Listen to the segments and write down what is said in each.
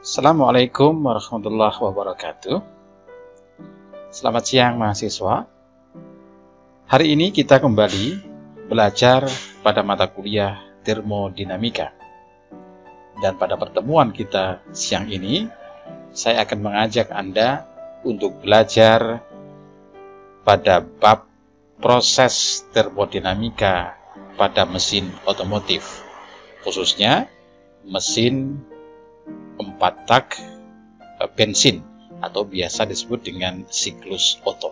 Assalamualaikum warahmatullahi wabarakatuh. Selamat siang mahasiswa. Hari ini kita kembali belajar pada mata kuliah termodinamika. Dan pada pertemuan kita siang ini, saya akan mengajak Anda untuk belajar pada bab proses termodinamika pada mesin otomotif, khususnya mesin 4 tak bensin atau biasa disebut dengan siklus Otto.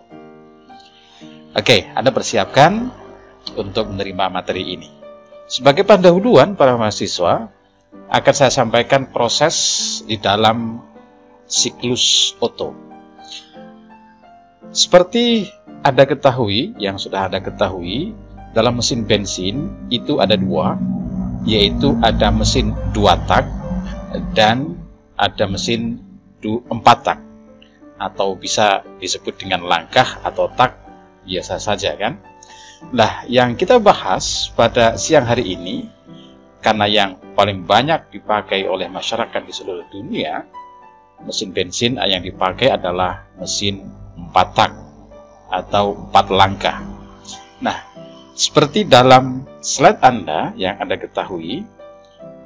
Oke, Anda persiapkan untuk menerima materi ini. Sebagai pendahuluan para mahasiswa, akan saya sampaikan proses di dalam siklus Otto. Seperti Anda ketahui, yang sudah Anda ketahui, dalam mesin bensin itu ada dua, yaitu ada mesin 2 tak dan ada mesin 4 tak, atau bisa disebut dengan langkah atau tak biasa saja kan. Nah, yang kita bahas pada siang hari ini, karena yang paling banyak dipakai oleh masyarakat di seluruh dunia, mesin bensin yang dipakai adalah mesin 4 tak atau 4 langkah. Nah, seperti dalam slide Anda yang Anda ketahui,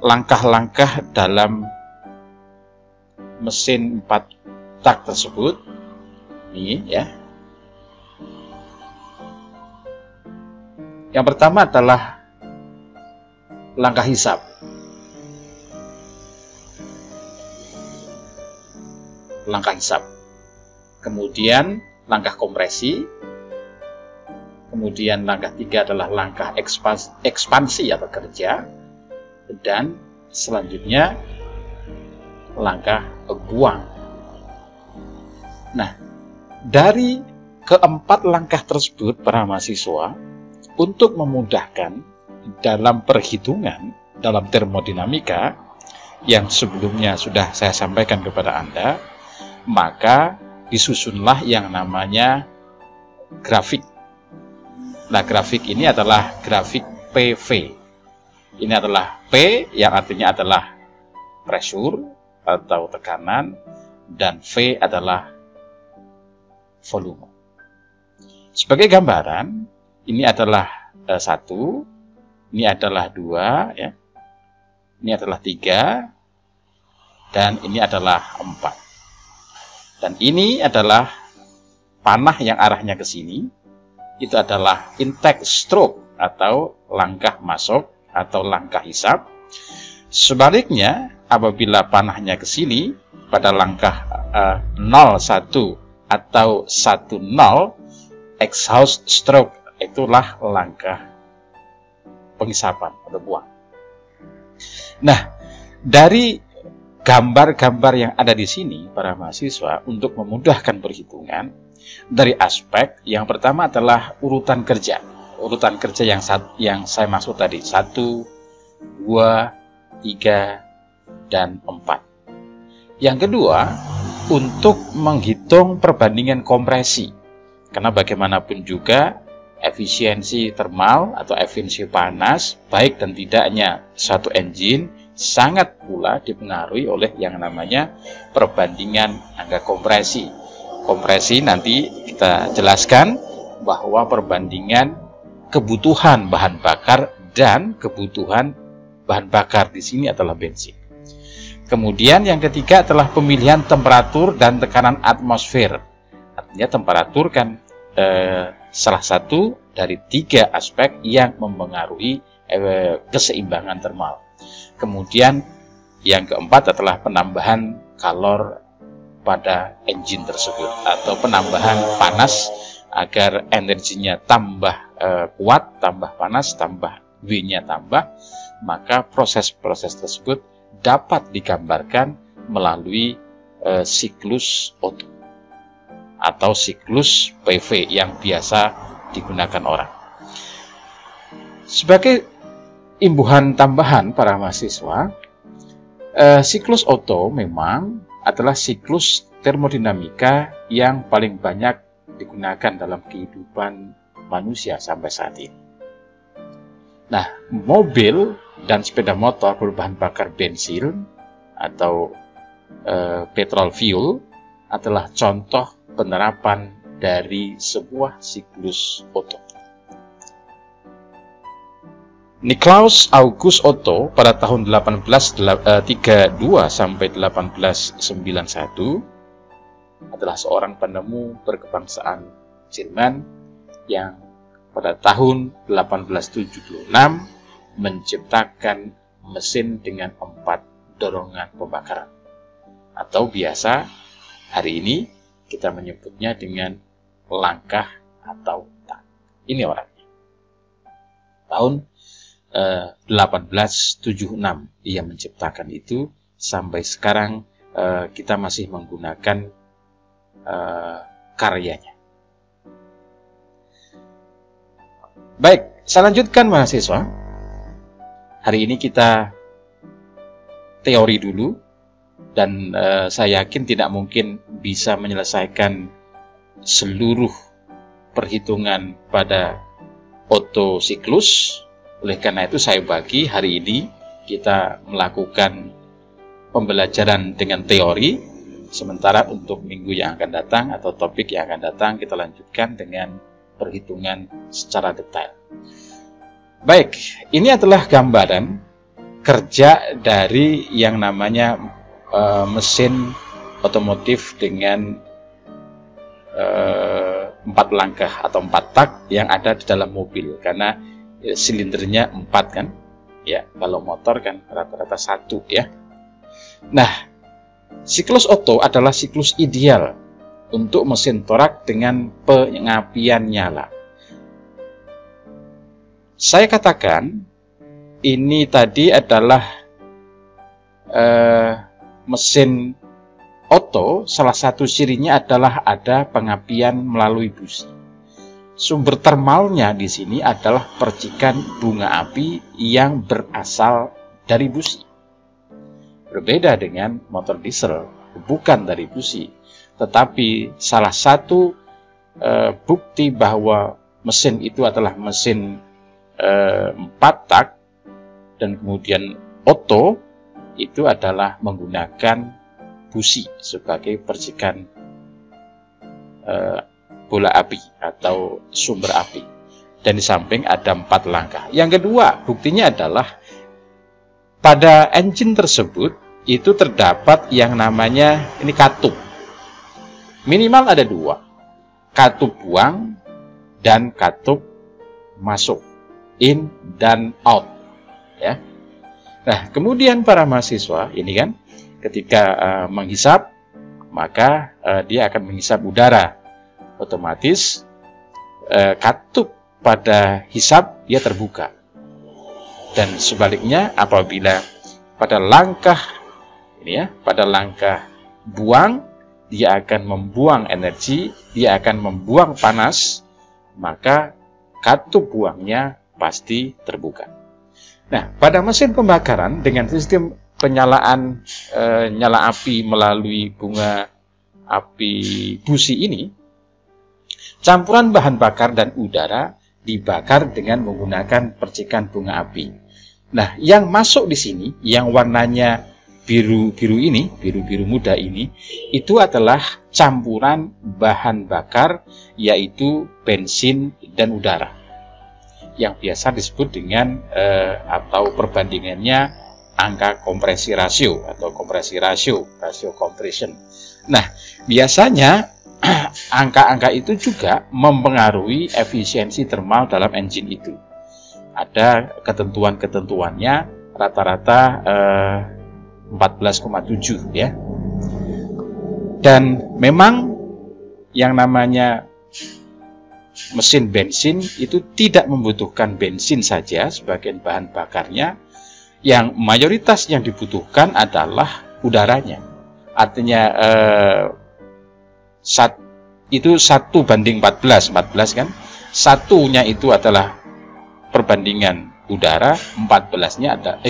langkah-langkah dalam mesin 4 tak tersebut ini ya. Yang pertama adalah langkah hisap. Langkah hisap. Kemudian langkah kompresi. Kemudian langkah 3 adalah langkah ekspansi atau kerja. Dan selanjutnya langkah buang. Nah, dari keempat langkah tersebut para mahasiswa, untuk memudahkan dalam perhitungan dalam termodinamika yang sebelumnya sudah saya sampaikan kepada Anda, maka disusunlah yang namanya grafik. Nah, grafik ini adalah grafik PV. Ini adalah P yang artinya adalah pressure atau tekanan, dan V adalah volume. Sebagai gambaran, ini adalah 1, ini adalah 2, ya. Ini adalah 3, dan ini adalah 4. Dan ini adalah panah yang arahnya ke sini. Itu adalah intake stroke atau langkah masuk atau langkah hisap. Sebaliknya, apabila panahnya ke sini pada langkah 01 atau 10, exhaust stroke, itulah langkah penghisapan atau buang. Nah, dari gambar-gambar yang ada di sini para mahasiswa, untuk memudahkan perhitungan, dari aspek yang pertama adalah urutan kerja. Urutan kerja yang saya maksud tadi, 1, 2, 3, dan 4. Yang kedua, untuk menghitung perbandingan kompresi. Karena bagaimanapun juga, efisiensi termal atau efisiensi panas, baik dan tidaknya suatu engine, sangat pula dipengaruhi oleh yang namanya perbandingan angka kompresi. Kompresi nanti kita jelaskan bahwa perbandingan kebutuhan bahan bakar dan kebutuhan bahan bakar di sini adalah bensin. Kemudian yang ketiga adalah pemilihan temperatur dan tekanan atmosfer. Artinya temperatur kan salah satu dari 3 aspek yang mempengaruhi keseimbangan termal. Kemudian yang keempat adalah penambahan kalor pada engine tersebut atau penambahan panas agar energinya tambah kuat, tambah panas, tambah W-nya tambah, maka proses-proses tersebut dapat digambarkan melalui siklus Otto atau siklus PV yang biasa digunakan orang. Sebagai imbuhan tambahan para mahasiswa, siklus Otto memang adalah siklus termodinamika yang paling banyak digunakan dalam kehidupan manusia sampai saat ini. Nah, mobil dan sepeda motor berbahan bakar bensin atau petrol fuel adalah contoh penerapan dari sebuah siklus Otto. Nicolaus August Otto pada tahun 1832 sampai 1891 adalah seorang penemu berkebangsaan Jerman yang pada tahun 1876 menciptakan mesin dengan 4 dorongan pembakaran, atau biasa hari ini kita menyebutnya dengan langkah atau tak. Ini orangnya. Tahun 1876 ia menciptakan itu, sampai sekarang kita masih menggunakan karyanya. Baik, saya lanjutkan mahasiswa. Hari ini kita teori dulu, dan saya yakin tidak mungkin bisa menyelesaikan seluruh perhitungan pada Otto siklus. Oleh karena itu saya bagi hari ini kita melakukan pembelajaran dengan teori, sementara untuk minggu yang akan datang atau topik yang akan datang kita lanjutkan dengan perhitungan secara detail. Baik, ini adalah gambaran kerja dari yang namanya mesin otomotif dengan 4 langkah atau 4 tak yang ada di dalam mobil, karena silindernya 4 kan, ya. Kalau motor kan rata-rata 1 ya. Nah, siklus Otto adalah siklus ideal untuk mesin torak dengan pengapian nyala. Saya katakan ini tadi adalah mesin Otto, salah satu cirinya adalah ada pengapian melalui busi. Sumber termalnya di sini adalah percikan bunga api yang berasal dari busi. Berbeda dengan motor diesel, bukan dari busi. Tetapi salah satu bukti bahwa mesin itu adalah mesin 4 tak dan kemudian Otto itu adalah menggunakan busi sebagai percikan bola api atau sumber api, dan di samping ada 4 langkah. Yang kedua, buktinya adalah pada engine tersebut itu terdapat yang namanya ini katup. Minimal ada 2, katup buang dan katup masuk, in dan out ya. Nah, kemudian para mahasiswa ini kan ketika menghisap, maka dia akan menghisap udara. Otomatis katup pada hisap dia terbuka, dan sebaliknya apabila pada langkah ini ya, pada langkah buang dia akan membuang energi, dia akan membuang panas, maka katup buangnya pasti terbuka. Nah, pada mesin pembakaran dengan sistem penyalaan nyala api melalui bunga api busi ini, campuran bahan bakar dan udara dibakar dengan menggunakan percikan bunga api. Nah, yang masuk di sini, yang warnanya biru-biru ini, biru-biru muda ini, itu adalah campuran bahan bakar, yaitu bensin dan udara, yang biasa disebut dengan atau perbandingannya angka kompresi rasio atau kompresi rasio compression. Nah, biasanya angka-angka itu juga mempengaruhi efisiensi termal dalam engine itu. Ada ketentuan-ketentuannya, rata-rata 14,7 ya. Dan memang yang namanya mesin bensin itu tidak membutuhkan bensin saja sebagai bahan bakarnya. Yang mayoritas yang dibutuhkan adalah udaranya. Artinya itu 1:14 kan, satunya itu adalah perbandingan udara, 14-nya ada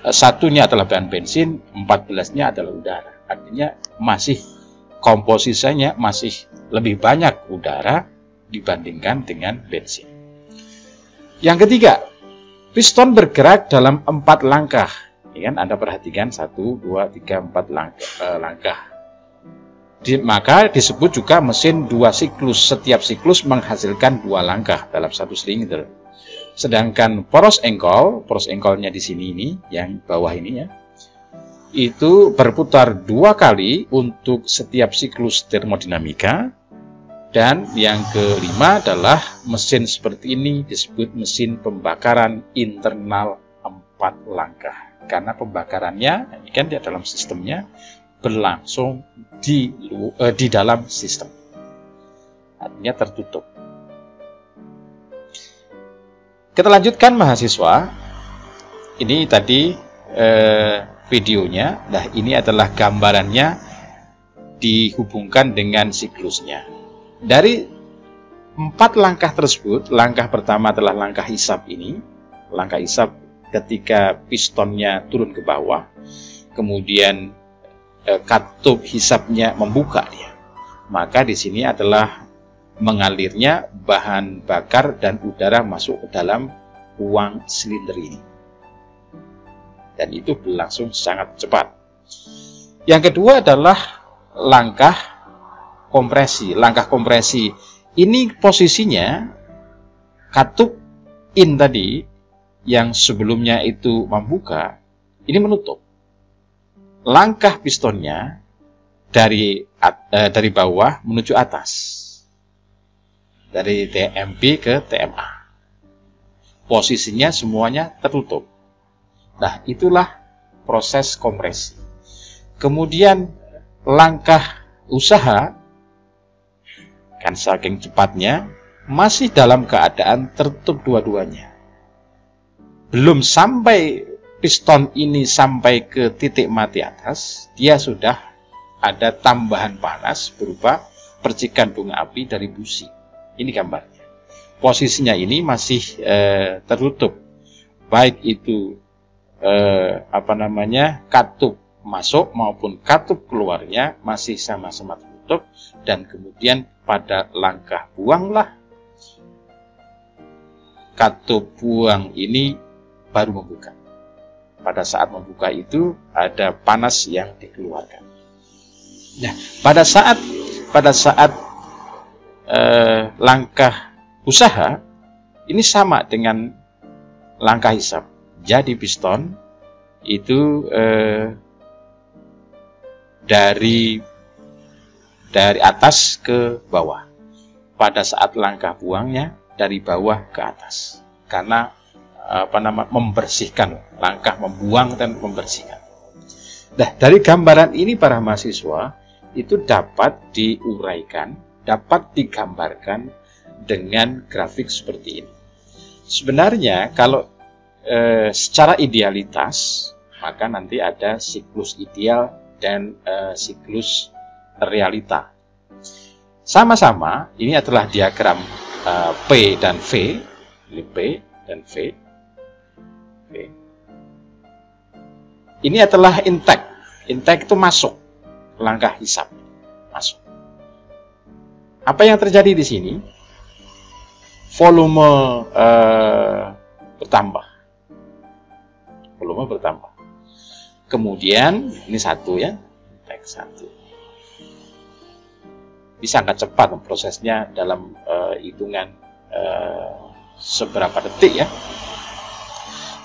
satunya adalah bahan bensin, 14-nya adalah udara. Artinya masih komposisinya masih lebih banyak udara dibandingkan dengan bensin. Yang ketiga, piston bergerak dalam 4 langkah. Ya kan, Anda perhatikan 1, 2, 3, 4 langkah. Maka disebut juga mesin 2 siklus. Setiap siklus menghasilkan 2 langkah dalam satu silinder. Sedangkan poros engkolnya di sini ini, yang bawah ini ya, itu berputar 2 kali untuk setiap siklus termodinamika. Dan yang kelima adalah mesin seperti ini disebut mesin pembakaran internal 4 langkah. Karena pembakarannya, ini kan di dalam sistemnya, berlangsung di dalam sistem. Artinya tertutup. Kita lanjutkan mahasiswa. Ini tadi videonya. Nah, ini adalah gambarannya dihubungkan dengan siklusnya. Dari 4 langkah tersebut, langkah pertama adalah langkah hisap ini. Langkah hisap ketika pistonnya turun ke bawah, kemudian katup hisapnya membuka dia. Maka di sini adalah mengalirnya bahan bakar dan udara masuk ke dalam ruang silinder ini. Dan itu berlangsung sangat cepat. Yang kedua adalah langkah kompresi. Langkah kompresi ini posisinya katup in tadi yang sebelumnya itu membuka, ini menutup. Langkah pistonnya dari bawah menuju atas, dari TMB ke TMA. Posisinya semuanya tertutup. Nah, itulah proses kompresi. Kemudian langkah usaha, kan saking cepatnya, masih dalam keadaan tertutup dua-duanya. Belum sampai piston ini sampai ke titik mati atas, dia sudah ada tambahan panas berupa percikan bunga api dari busi. Ini gambarnya. Posisinya ini masih tertutup, baik itu katup masuk maupun katup keluarnya masih sama-sama tertutup, dan kemudian pada langkah buanglah katup buang ini baru membuka. Pada saat membuka itu ada panas yang dikeluarkan. Nah, pada saat langkah usaha ini sama dengan langkah hisap. Jadi piston itu dari atas ke bawah. Pada saat langkah buangnya dari bawah ke atas. Karena membersihkan, langkah membuang dan membersihkan. Nah, dari gambaran ini para mahasiswa itu dapat diuraikan, dapat digambarkan dengan grafik seperti ini. Sebenarnya kalau secara idealitas, maka nanti ada siklus ideal dan siklus realita. Sama-sama, ini adalah diagram P dan V, ini P dan V. Ini adalah intake. Intake itu masuk, langkah hisap masuk. Apa yang terjadi di sini? Volume bertambah. Volume bertambah. Kemudian ini satu ya, intake satu. Bisa agak cepat prosesnya dalam hitungan seberapa detik ya.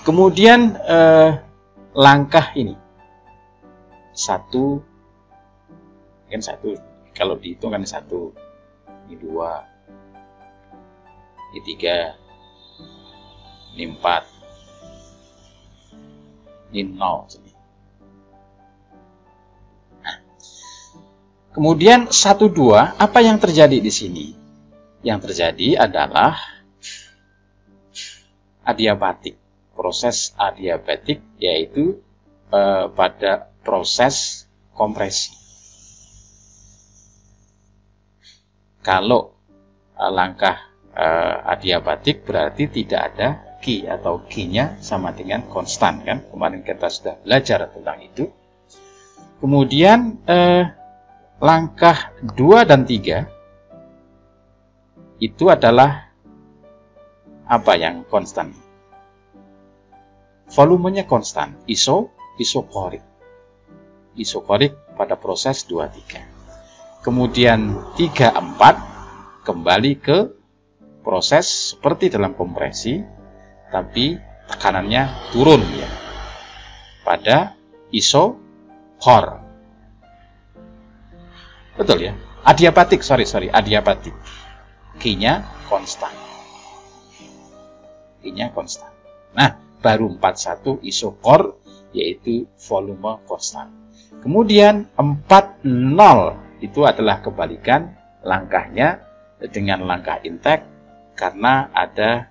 Kemudian langkah ini satu, kan satu, kalau dihitung kan satu, ini dua, ini tiga, ini empat, ini nol. Nah, kemudian satu dua, apa yang terjadi di sini? Yang terjadi adalah adiabatik. Proses adiabatik yaitu pada proses kompresi. Kalau langkah adiabatik berarti tidak ada Q atau Q-nya sama dengan konstan kan. Kemarin kita sudah belajar tentang itu. Kemudian langkah 2 dan 3 itu adalah apa yang konstan? Volumenya konstan, ISO isokorik. Isokorik pada proses 2-3. Kemudian 3-4 kembali ke proses seperti dalam kompresi, tapi tekanannya turun ya, pada isokor. Betul ya? Adiabatik, adiabatik. Q-nya konstan. Q-nya konstan. Nah, baru 41 isokor, yaitu volume konstan. Kemudian 40 itu adalah kebalikan langkahnya dengan langkah intek, karena ada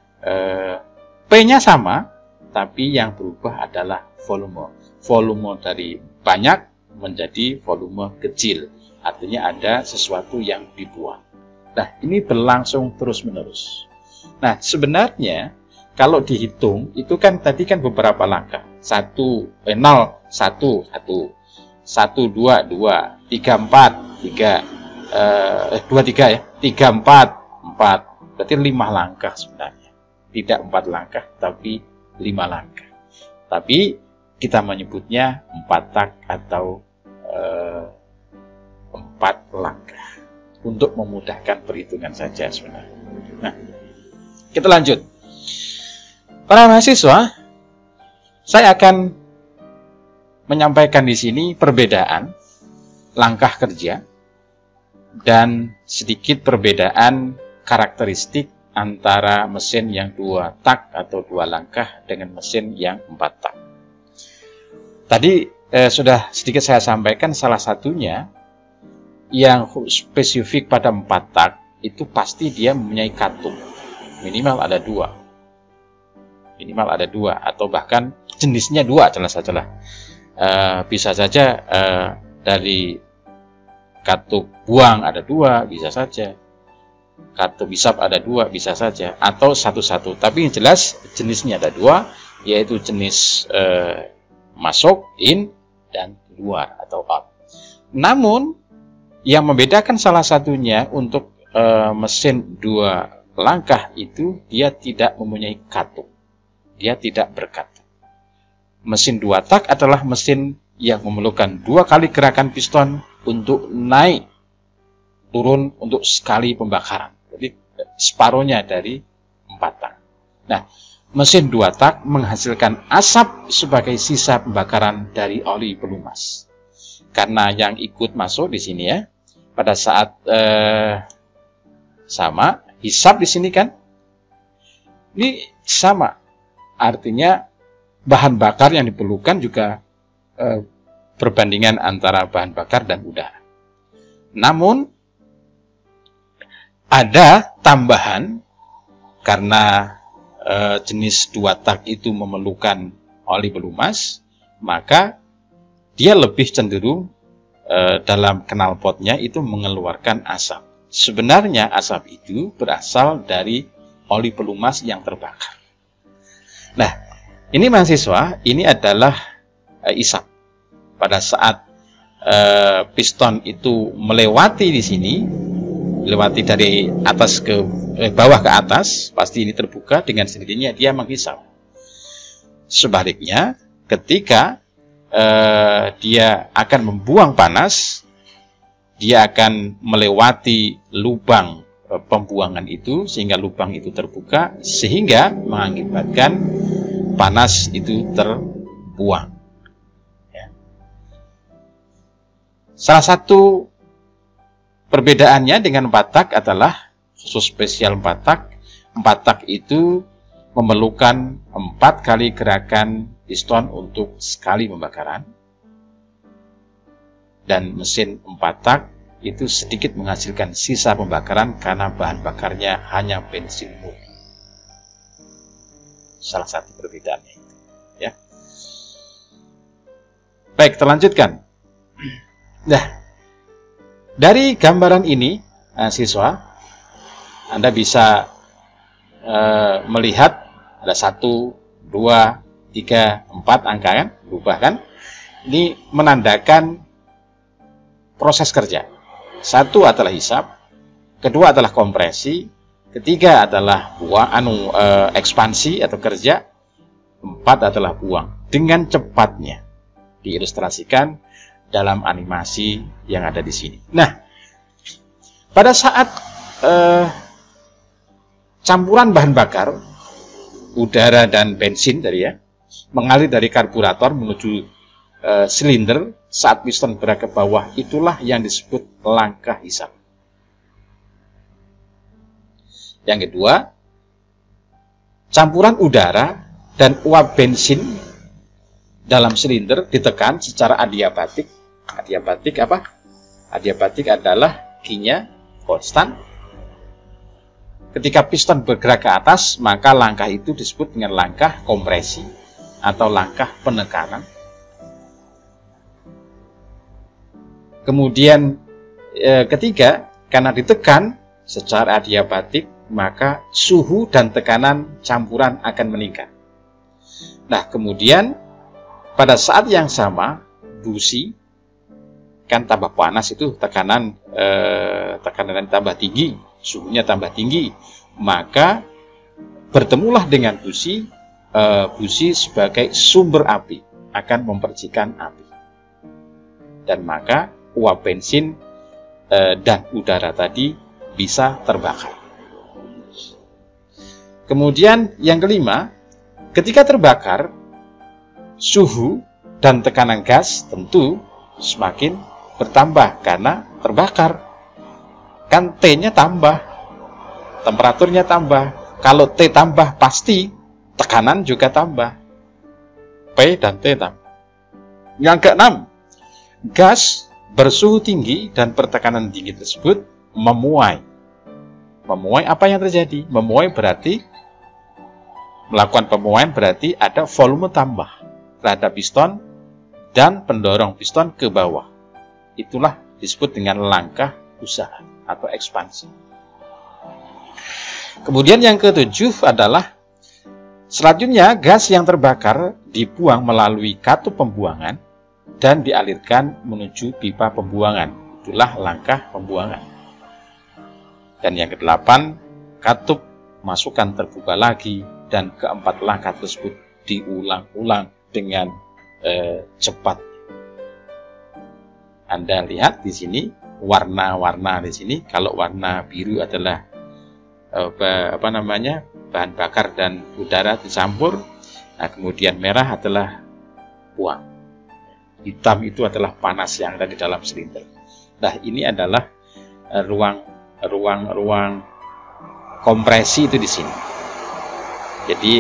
P-nya sama, tapi yang berubah adalah volume. Volume dari banyak menjadi volume kecil. Artinya ada sesuatu yang dibuang. Nah, ini berlangsung terus-menerus. Nah, sebenarnya kalau dihitung, itu kan tadi kan beberapa langkah. 0, 1, 1, 1, 2, 2, 3, 4, 3, 2, 3 ya, 3, 4, 4. Berarti 5 langkah sebenarnya. Tidak 4 langkah, tapi 5 langkah. Tapi kita menyebutnya 4 tak atau 4 langkah untuk memudahkan perhitungan saja sebenarnya. Nah, kita lanjut. Para mahasiswa, saya akan menyampaikan di sini perbedaan langkah kerja dan sedikit perbedaan karakteristik antara mesin yang 2 tak atau 2 langkah dengan mesin yang 4 tak. Tadi sudah sedikit saya sampaikan, salah satunya yang spesifik pada 4 tak itu pasti dia mempunyai katup. Minimal ada 2. Minimal ada 2 atau bahkan jenisnya 2 sajalah. Bisa saja dari katup buang ada 2, bisa saja. Katup hisap ada 2, bisa saja. Atau satu-satu. Tapi yang jelas jenisnya ada 2, yaitu jenis masuk, in, dan luar atau out. Namun yang membedakan salah satunya untuk mesin 2 langkah itu dia tidak mempunyai katup. Dia tidak berkatup. Mesin 2 tak adalah mesin yang memerlukan 2 kali gerakan piston untuk naik turun untuk sekali pembakaran. Jadi separuhnya dari 4 tak. Nah, mesin 2 tak menghasilkan asap sebagai sisa pembakaran dari oli pelumas. Karena yang ikut masuk di sini ya, pada saat sama, hisap di sini kan, ini sama. Artinya bahan bakar yang diperlukan juga perbandingan antara bahan bakar dan udara. Namun ada tambahan karena jenis 2 tak itu memerlukan oli pelumas, maka dia lebih cenderung dalam knalpotnya itu mengeluarkan asap. Sebenarnya asap itu berasal dari oli pelumas yang terbakar. Nah, ini mahasiswa, ini adalah isap. Pada saat piston itu melewati di sini, melewati dari atas ke bawah ke atas, pasti ini terbuka, dengan sendirinya dia menghisap. Sebaliknya, ketika dia akan membuang panas, dia akan melewati lubang pembuangan itu, sehingga lubang itu terbuka, sehingga mengakibatkan panas itu terbuang. Ya. Salah satu perbedaannya dengan 4 tak adalah khusus spesial 4 tak. 4 tak itu memerlukan 4 kali gerakan piston untuk sekali pembakaran, dan mesin 4 tak itu sedikit menghasilkan sisa pembakaran karena bahan bakarnya hanya bensin murni. Salah satu perbedaannya itu, ya. Baik, terlanjutkan. Nah, dari gambaran ini, siswa, Anda bisa melihat ada 1, 2, 3, 4 angka kan, berubah kan? Ini menandakan proses kerja. 1 adalah hisap, kedua adalah kompresi, ketiga adalah ekspansi atau kerja, 4 adalah buang dengan cepatnya. diilustrasikan dalam animasi yang ada di sini. Nah, pada saat campuran bahan bakar udara dan bensin tadi ya mengalir dari karburator menuju silinder saat piston bergerak ke bawah, itulah yang disebut langkah hisap. Yang kedua, campuran udara dan uap bensin dalam silinder ditekan secara adiabatik. Adiabatik apa? Adiabatik adalah G-nya konstan. Ketika piston bergerak ke atas, maka langkah itu disebut dengan langkah kompresi atau langkah penekanan. Kemudian ketiga, karena ditekan secara adiabatik, maka suhu dan tekanan campuran akan meningkat. Nah, kemudian pada saat yang sama, busi kan tambah panas, itu tekanan tambah tinggi, suhunya tambah tinggi, maka bertemulah dengan busi. Busi sebagai sumber api akan mempercikan api, dan maka uap bensin dan udara tadi bisa terbakar. Kemudian yang kelima, ketika terbakar, suhu dan tekanan gas tentu semakin bertambah karena terbakar. Kan T-nya tambah, temperaturnya tambah. Kalau T tambah, pasti tekanan juga tambah. P dan T tambah. Yang keenam, gas bersuhu tinggi dan pertekanan tinggi tersebut memuai. Memuai, apa yang terjadi? Memuai berarti, melakukan pemuaian berarti ada volume tambah terhadap piston dan pendorong piston ke bawah. Itulah disebut dengan langkah usaha atau ekspansi. Kemudian yang ketujuh adalah, selanjutnya gas yang terbakar dibuang melalui katup pembuangan dan dialirkan menuju pipa pembuangan. Itulah langkah pembuangan. Dan yang kedelapan, katup masukkan terbuka lagi, dan keempat langkah tersebut diulang-ulang dengan cepat. Anda lihat di sini warna-warna di sini. Kalau warna biru adalah bahan bakar dan udara dicampur. Nah, kemudian merah adalah buang. Hitam itu adalah panas yang ada di dalam silinder. Nah, ini adalah ruang kompresi itu di sini. Jadi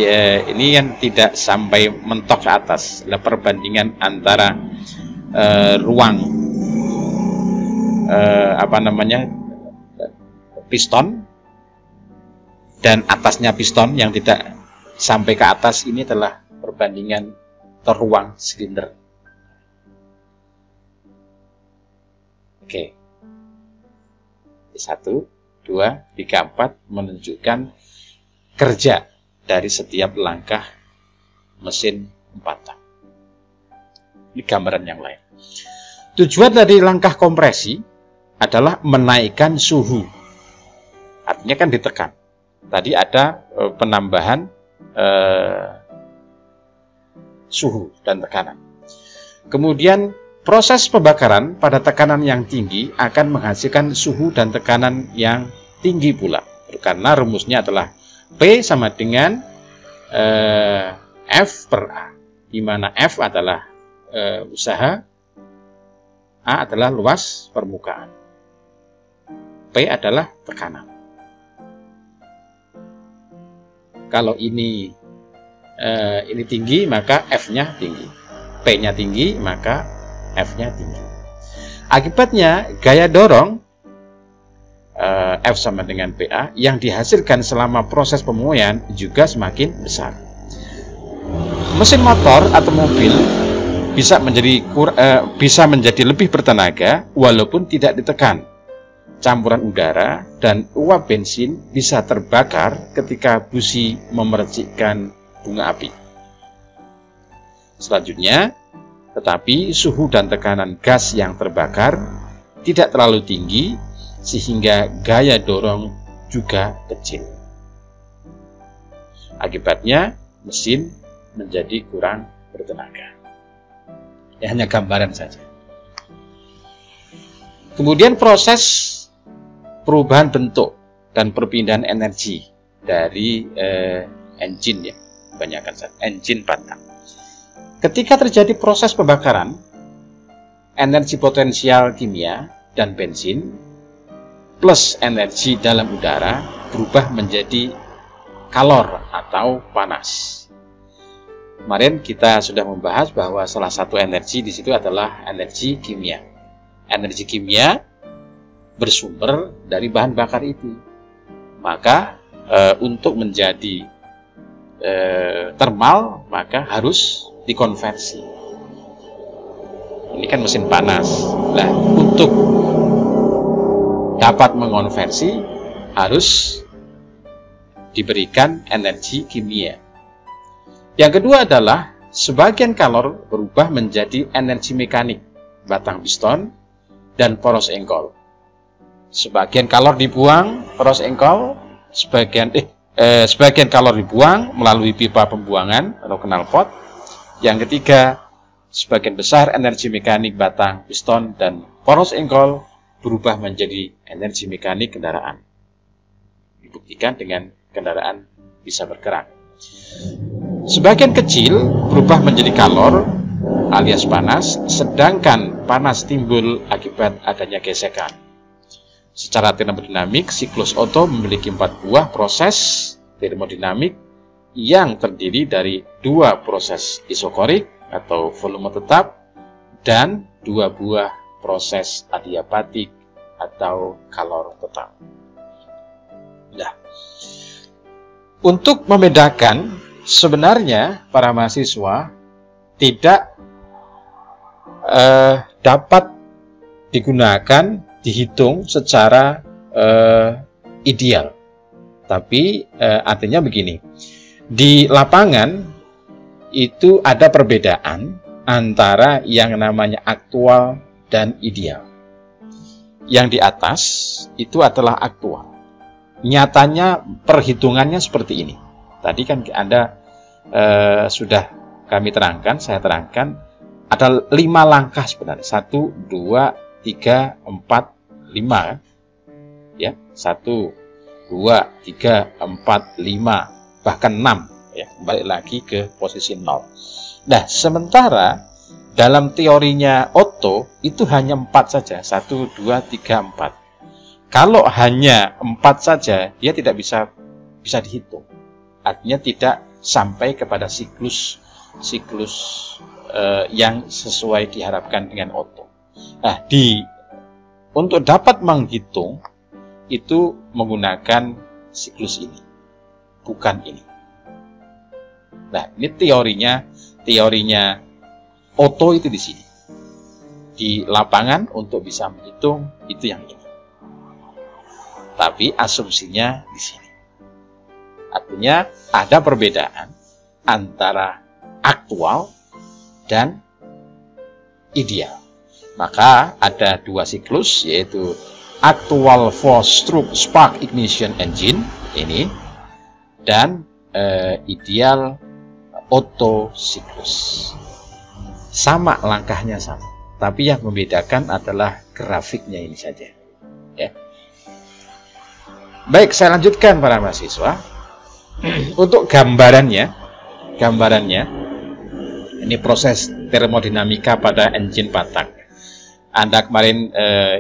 ini kan tidak sampai mentok ke atas. Nah, perbandingan antara ruang piston dan atasnya piston yang tidak sampai ke atas, ini adalah perbandingan ruang silinder. Oke. 1, 2, 3, 4 menunjukkan kerja dari setiap langkah mesin 4 tak. Ini gambaran yang lain. Tujuan dari langkah kompresi adalah menaikkan suhu. Artinya kan ditekan. Tadi ada penambahan suhu dan tekanan. Kemudian proses pembakaran pada tekanan yang tinggi akan menghasilkan suhu dan tekanan yang tinggi pula. Karena rumusnya adalah P sama dengan F per A, di mana F adalah usaha, A adalah luas permukaan, P adalah tekanan. Kalau ini tinggi, maka F-nya tinggi. P-nya tinggi, maka F-nya tinggi. Akibatnya, gaya dorong F sama dengan PA yang dihasilkan selama proses pemuaian juga semakin besar. Mesin motor atau mobil bisa menjadi lebih bertenaga walaupun tidak ditekan. Campuran udara dan uap bensin bisa terbakar ketika busi memercikkan bunga api. Selanjutnya, tetapi suhu dan tekanan gas yang terbakar tidak terlalu tinggi sehingga gaya dorong juga kecil. Akibatnya, mesin menjadi kurang bertenaga. Ya, hanya gambaran saja. Kemudian proses perubahan bentuk dan perpindahan energi dari engine, ya, kebanyakan engine batang. Ketika terjadi proses pembakaran, energi potensial kimia dan bensin plus energi dalam udara berubah menjadi kalor atau panas. Kemarin kita sudah membahas bahwa salah satu energi di situ adalah energi kimia. Energi kimia bersumber dari bahan bakar itu. Maka untuk menjadi thermal maka harus dikonversi. Ini kan mesin panas. Nah, untuk dapat mengonversi harus diberikan energi kimia. Yang kedua adalah sebagian kalor berubah menjadi energi mekanik batang piston dan poros engkol. Sebagian kalor dibuang poros engkol, sebagian kalor dibuang melalui pipa pembuangan atau knalpot. Yang ketiga, sebagian besar energi mekanik batang piston dan poros engkol berubah menjadi energi mekanik kendaraan. Dibuktikan dengan kendaraan bisa bergerak. Sebagian kecil berubah menjadi kalor alias panas, sedangkan panas timbul akibat adanya gesekan. Secara termodinamik, siklus Otto memiliki 4 buah proses termodinamik yang terdiri dari 2 proses isokorik atau volume tetap dan 2 buah proses adiabatik atau kalor tetap. Nah, untuk membedakan, sebenarnya para mahasiswa tidak dapat digunakan, dihitung secara ideal. Tapi artinya begini, di lapangan itu ada perbedaan antara yang namanya aktual dan ideal. Yang di atas itu adalah aktual. Nyatanya perhitungannya seperti ini. Tadi kan Anda sudah kami terangkan, saya terangkan, ada 5 langkah sebenarnya. 1, 2, 3, 4, 5. Ya, 1, 2, 3, 4, 5, bahkan 6. Ya, balik lagi ke posisi 0. Nah, sementara dalam teorinya Otto itu hanya 4 saja. 1, 2, 3, 4. Kalau hanya 4 saja, dia tidak bisa dihitung. Artinya tidak sampai kepada siklus yang sesuai diharapkan dengan Otto. Nah, untuk dapat menghitung itu menggunakan siklus ini, bukan ini. Nah, ini teorinya Otto itu di sini. Di lapangan untuk bisa menghitung itu yang ini. Tapi asumsinya di sini. Artinya ada perbedaan antara aktual dan ideal. Maka ada 2 siklus, yaitu actual four-stroke spark ignition engine ini dan ideal Otto siklus. Sama, langkahnya sama, tapi yang membedakan adalah grafiknya ini saja. Ya. Baik, saya lanjutkan para mahasiswa. Untuk gambarannya, ini proses termodinamika pada engine batang. Anda kemarin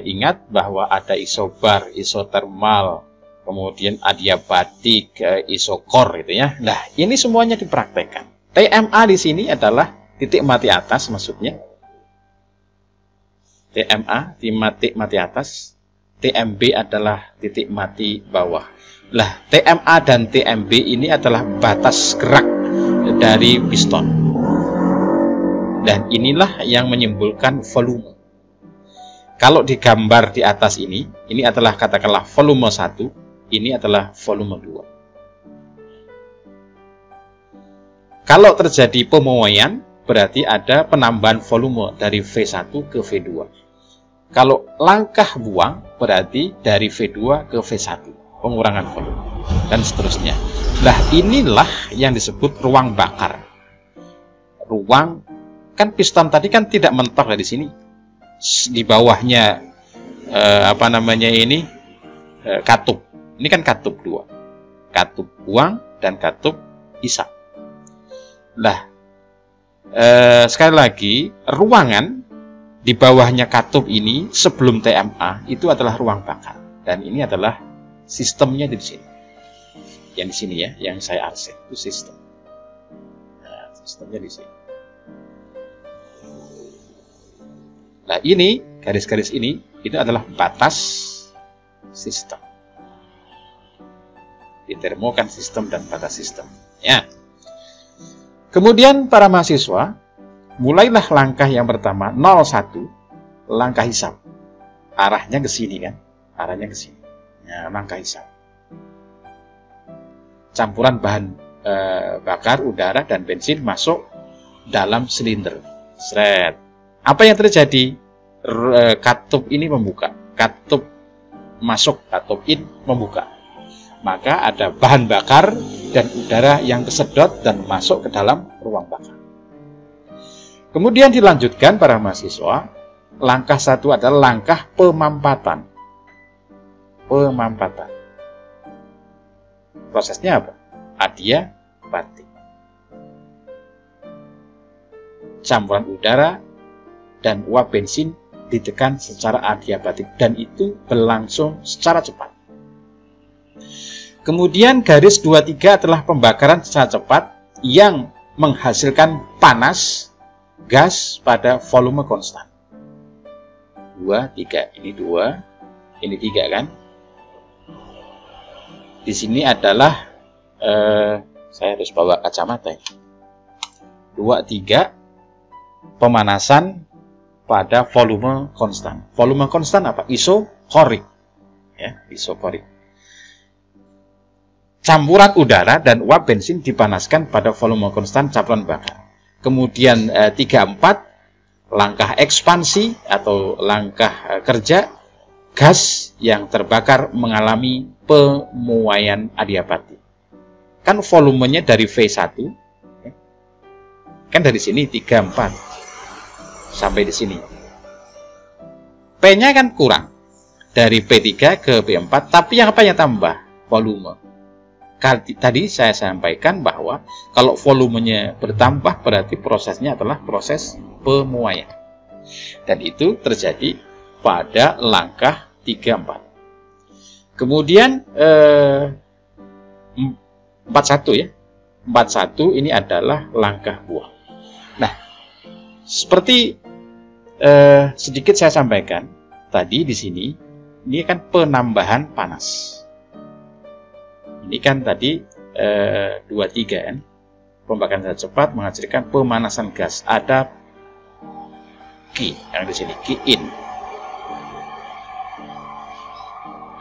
ingat bahwa ada isobar, isotermal, kemudian adiabatik, isokor, gitu ya. Nah, ini semuanya dipraktekkan. TMA di sini adalah titik mati atas, maksudnya. TMA, titik mati atas. TMB adalah titik mati bawah. Lah, TMA dan TMB ini adalah batas gerak dari piston. Dan inilah yang menyimpulkan volume. Kalau digambar di atas ini adalah katakanlah volume 1, ini adalah volume 2. Kalau terjadi pemuaian, berarti ada penambahan volume dari V1 ke V2. Kalau langkah buang, berarti dari V2 ke V1, pengurangan volume, dan seterusnya. Nah, inilah yang disebut ruang bakar. Ruang kan piston tadi kan tidak mentok dari sini. Di bawahnya katup. Ini kan katup dua. Katup buang dan katup isap. Nah, sekali lagi, ruangan di bawahnya katup ini sebelum TMA itu adalah ruang bakar. Dan ini adalah sistemnya di sini. Yang di sini ya, yang saya arsip itu sistem. Nah, sistemnya di sini. Nah, ini garis-garis ini itu adalah batas sistem. Ditermokan sistem dan batas sistem. Ya. Kemudian para mahasiswa, mulailah langkah yang pertama 01, langkah hisap. Arahnya ke sini kan? Arahnya ke sini. Ya, langkah hisap. Campuran bahan bakar udara dan bensin masuk dalam silinder. Sret. Apa yang terjadi? Katup ini membuka, katup masuk, katup in membuka. Maka ada bahan bakar dan udara yang kesedot dan masuk ke dalam ruang bakar. Kemudian dilanjutkan para mahasiswa, langkah 1 adalah langkah pemampatan. Pemampatan. Prosesnya apa? Adiabatik. Campuran udara dan uap bensin ditekan secara adiabatik dan itu berlangsung secara cepat. Kemudian garis 23 adalah pembakaran secara cepat yang menghasilkan panas gas pada volume konstan. 2, 3, ini 2, ini 3 kan? Di sini adalah saya harus bawa kacamata ya. 2, 3 pemanasan pada volume konstan. Volume konstan apa? Isokorik. Ya, isokorik. Campuran udara dan uap bensin dipanaskan pada volume konstan campuran bakar. Kemudian 3-4 langkah ekspansi atau langkah kerja gas yang terbakar mengalami pemuaian adiabatik. Kan volumenya dari V1 kan dari sini 3-4 sampai di sini. P-nya kan kurang dari P3 ke P4, tapi yang apa yang tambah? Volume. Tadi saya sampaikan bahwa kalau volumenya bertambah berarti prosesnya adalah proses pemuaian. Dan itu terjadi pada langkah 3-4. Kemudian 41 ya. 41 ini adalah langkah buang. Nah, seperti sedikit saya sampaikan tadi di sini, ini kan penambahan panas. Ini kan tadi 23 kan, pembakaran secara cepat menghasilkan pemanasan gas. Ada Q yang di sini, Q in.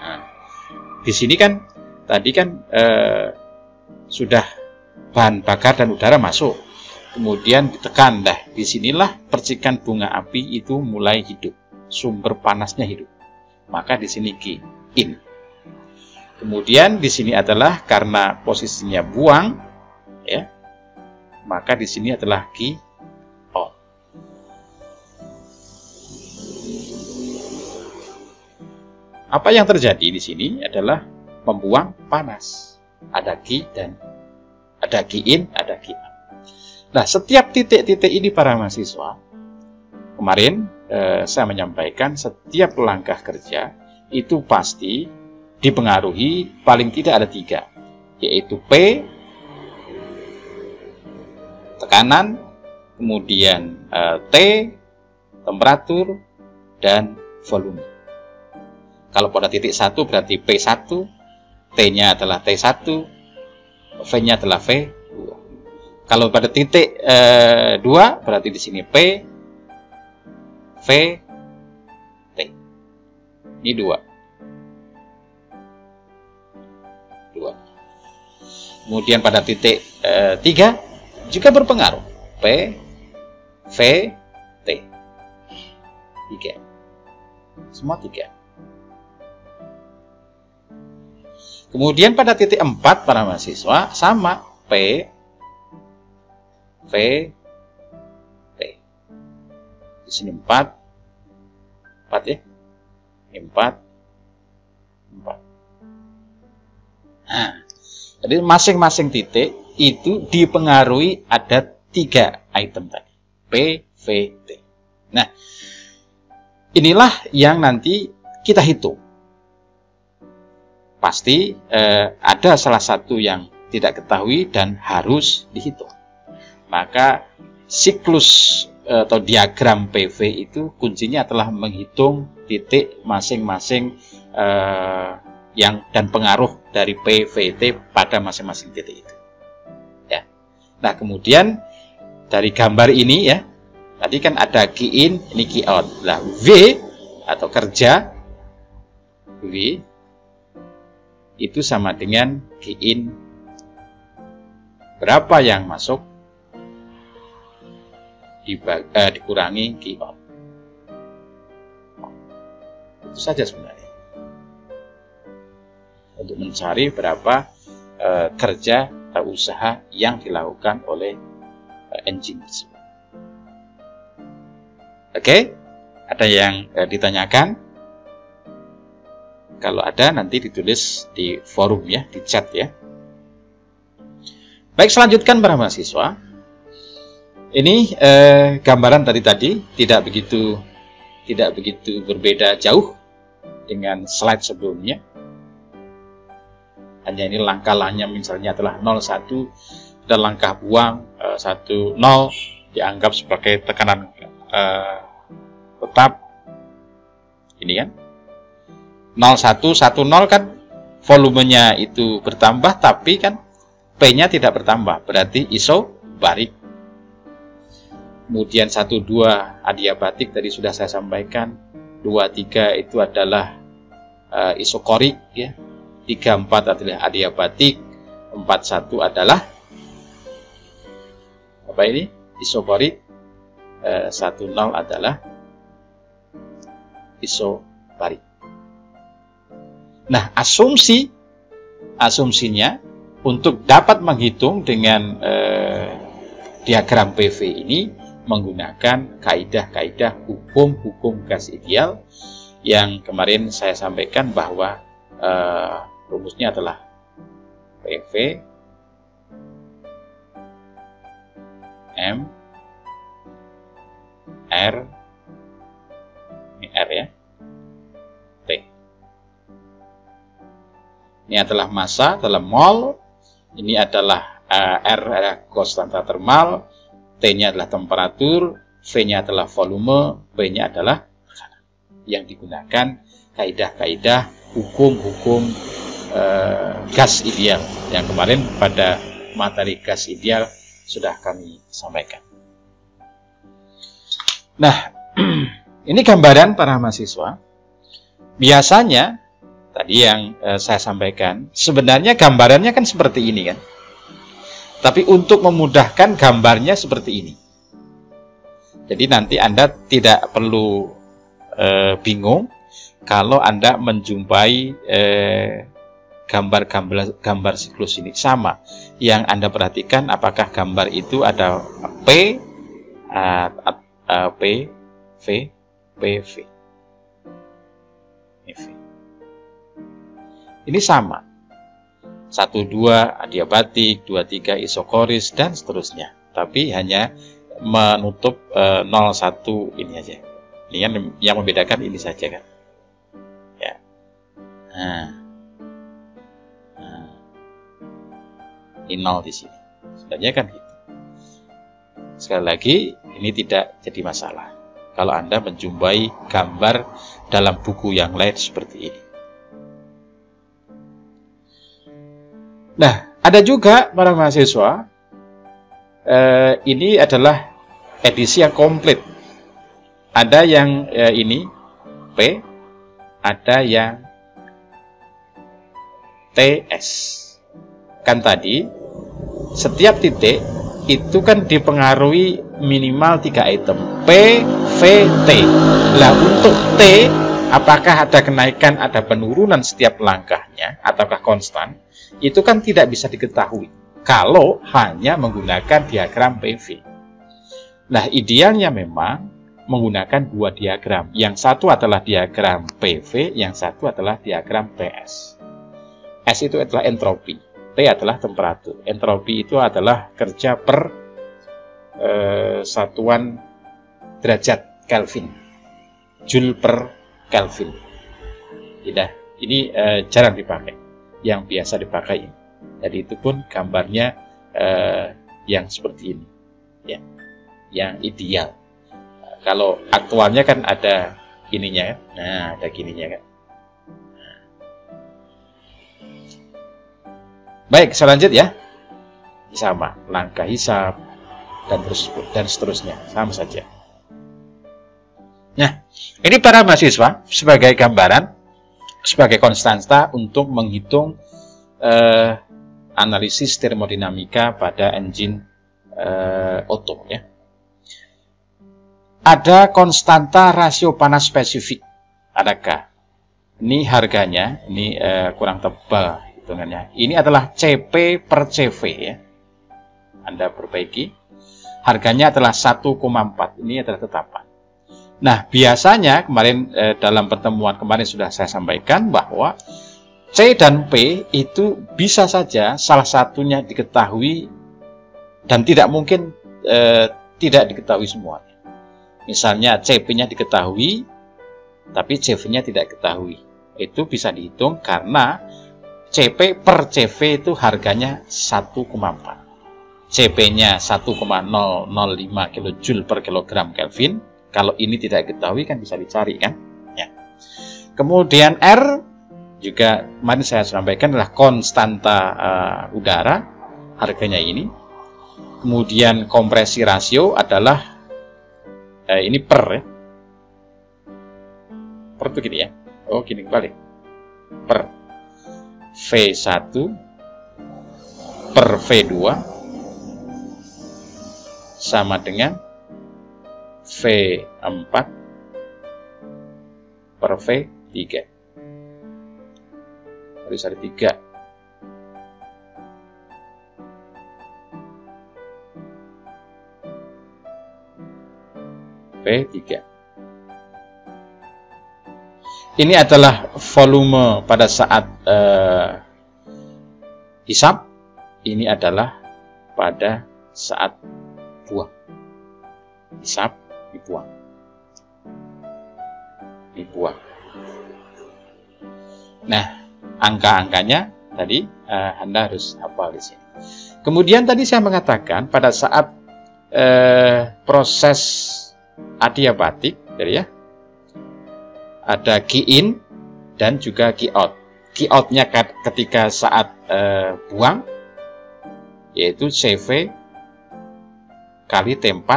Nah, di sini kan tadi kan sudah bahan bakar dan udara masuk, kemudian ditekan. Dah disinilah percikan bunga api itu mulai hidup, sumber panasnya hidup. Maka di sini Q in. Kemudian di sini adalah karena posisinya buang, ya, maka di sini adalah Q out. Apa yang terjadi di sini adalah membuang panas. Ada Q dan ada Q in, ada Q out. Nah, setiap titik-titik ini para mahasiswa, kemarin saya menyampaikan setiap langkah kerja itu pasti dipengaruhi paling tidak ada 3, yaitu P, tekanan, kemudian T, temperatur, dan volume. Kalau pada titik 1 berarti P1, T-nya adalah T1, V-nya adalah V2. Kalau pada titik 2 berarti di sini P, V, T. Ini 2. Kemudian pada titik 3 juga berpengaruh. P, V, T. 3. Semua 3. Kemudian pada titik 4 para mahasiswa sama P, V, T. di sini 4 ya, 4. Nah, jadi masing-masing titik itu dipengaruhi ada 3 item tadi, P, V, T. Nah, inilah yang nanti kita hitung. Pasti ada salah satu yang tidak ketahui dan harus dihitung. Maka siklus atau diagram PV itu kuncinya adalah menghitung titik masing-masing yang dan pengaruh dari PVT pada masing-masing titik itu. Ya. Nah, kemudian dari gambar ini ya, tadi kan ada key in, ini key out. Nah, V atau kerja V itu sama dengan key in berapa yang masuk dikurangi key out. Itu saja sebenarnya. Untuk mencari berapa kerja atau usaha yang dilakukan oleh engine tersebut. Oke, ada yang ditanyakan? Kalau ada nanti ditulis di forum ya, di chat ya. Baik, selanjutkan para mahasiswa. Ini gambaran tadi tidak begitu berbeda jauh dengan slide sebelumnya. Hanya ini langkah-langkahnya misalnya adalah 01 dan langkah buang 10 dianggap sebagai tekanan tetap. Ini kan 0110 kan volumenya itu bertambah tapi kan P-nya tidak bertambah, berarti isobarik. Kemudian 12 adiabatik tadi sudah saya sampaikan, 23 itu adalah isokorik ya. 34 adalah adiabatik, 41 adalah apa ini? Isokorik, 10 adalah isobarik. Nah, asumsinya untuk dapat menghitung dengan diagram PV ini menggunakan kaidah-kaidah hukum-hukum gas ideal yang kemarin saya sampaikan bahwa rumusnya adalah PV M R, ini R ya, T. Ini adalah massa dalam mol, ini adalah R adalah konstanta termal, T-nya adalah temperatur, V-nya adalah volume, P-nya adalah tekanan. Yang digunakan kaidah-kaidah hukum-hukum gas ideal yang kemarin pada materi gas ideal sudah kami sampaikan. Nah, ini gambaran para mahasiswa. Biasanya tadi yang saya sampaikan, sebenarnya gambarannya kan seperti ini kan. Tapi untuk memudahkan gambarnya seperti ini. Jadi nanti Anda tidak perlu bingung kalau Anda menjumpai gambar siklus ini sama. Yang Anda perhatikan apakah gambar itu ada P, V, PV. Ini sama. 12 adiabatik, 23 isokoris dan seterusnya. Tapi hanya menutup 01 ini aja. Ini yang membedakan ini saja kan. Ya. Ini 0 di sini. Sebenarnya kan gitu. Sekali lagi, ini tidak jadi masalah kalau Anda menjumpai gambar dalam buku yang lain seperti ini. Nah, ada juga para mahasiswa, ini adalah edisi yang komplit. Ada yang ini P, ada yang TS. Kan tadi, setiap titik itu kan dipengaruhi minimal 3 item, P, V, T. Lah untuk T, apakah ada kenaikan, ada penurunan setiap langkahnya, ataukah konstan? Itu kan tidak bisa diketahui kalau hanya menggunakan diagram PV. Nah, idealnya memang menggunakan dua diagram. Yang satu adalah diagram PV, yang satu adalah diagram TS. S itu adalah entropi, T adalah temperatur. Entropi itu adalah kerja per satuan derajat Kelvin, Joule per Kelvin. Tidak, ini jarang dipakai. Yang biasa dipakai ini. Jadi itu pun gambarnya yang seperti ini, ya, yang ideal. Kalau aktualnya kan ada gininya kan, nah ada gininya kan. Baik, selanjut ya, sama langkah hisab dan seterusnya sama saja. Nah, ini para mahasiswa sebagai gambaran, sebagai konstanta untuk menghitung analisis termodinamika pada engine Otto ya. Ada konstanta rasio panas spesifik, adakah? Ini harganya, ini kurang tebal hitungannya. Ini adalah CP per CV ya. Anda perbaiki. Harganya adalah 1,4. Ini adalah tetapan. Nah, biasanya kemarin dalam pertemuan kemarin sudah saya sampaikan bahwa C dan P itu bisa saja salah satunya diketahui dan tidak mungkin tidak diketahui semuanya. Misalnya CP-nya diketahui, tapi CV-nya tidak diketahui. Itu bisa dihitung karena CP per CV itu harganya 1,4. CP-nya 1,005 kJ per kilogram Kelvin. Kalau ini tidak diketahui kan bisa dicari kan. Ya. Kemudian R juga kemarin saya sampaikan adalah konstanta udara, harganya ini. Kemudian kompresi rasio adalah ini per ya. Per itu gini ya. Oh gini balik. Per V1 per V2 sama dengan V4 per V3. Harus ada 3. V3. Ini adalah volume pada saat hisap. Ini adalah pada saat buang. Hisap, dibuang. Dibuang. Nah, angka-angkanya tadi Anda harus hafal di sini. Kemudian tadi saya mengatakan pada saat proses adiabatik, ya, ada key in dan juga key out. Key out-nya ketika saat buang, yaitu CV kali T4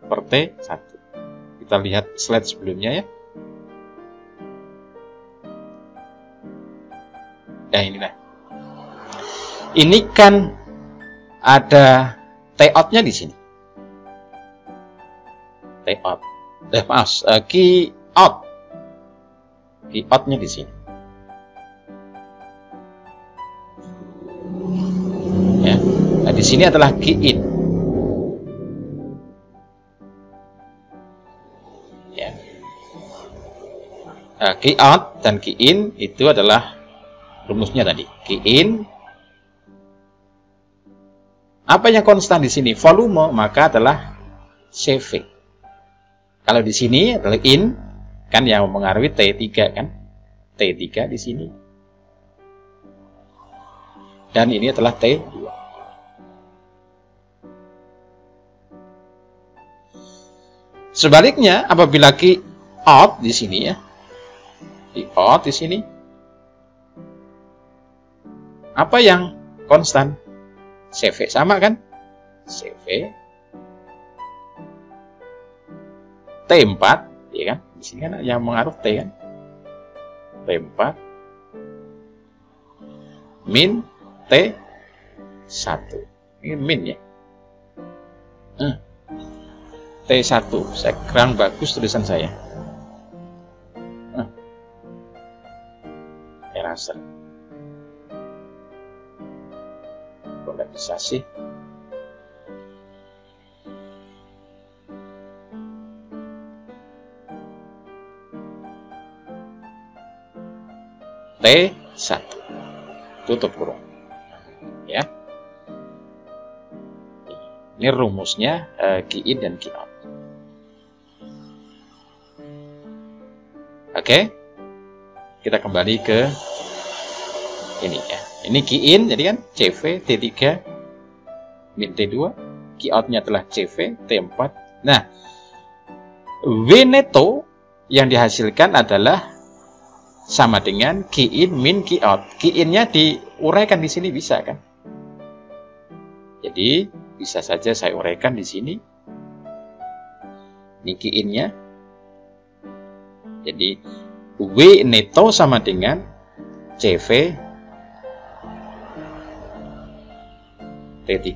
per T1. Kita lihat slide sebelumnya ya. Nah inilah. Ini kan ada T out-nya di sini. T out. Maaf, key out. Key out-nya di sini. Ya. Nah, di sini adalah key in. Ya. Nah, key out dan key in itu adalah rumusnya tadi. Key in. Apa yang konstan di sini? Volume, maka adalah CV. Kalau di sini adalah in, kan yang mempengaruhi T3 kan? T3 di sini. Dan ini adalah T2. Sebaliknya, apabila key out di sini ya. Key out di sini. Apa yang konstan? CV sama kan? CV T4, ya kan? Di sini kan yang mengaruh T kan? T4 min T1. Ini min ya. T1. Saya kurang bagus tulisan saya. Eraser. Kok nggak bisa sih? T1. Tutup kurung. Ya. Ini rumusnya key in dan key out. Oke. Kita kembali ke ini ya. Ini key in, jadi kan CV T3 min T2, key outnya adalah CV T4. Nah, W neto yang dihasilkan adalah sama dengan key in min key out. Key in-nya diuraikan di sini bisa kan? Jadi bisa saja saya uraikan di sini. Ini key in-nya. Jadi W neto sama dengan CV T3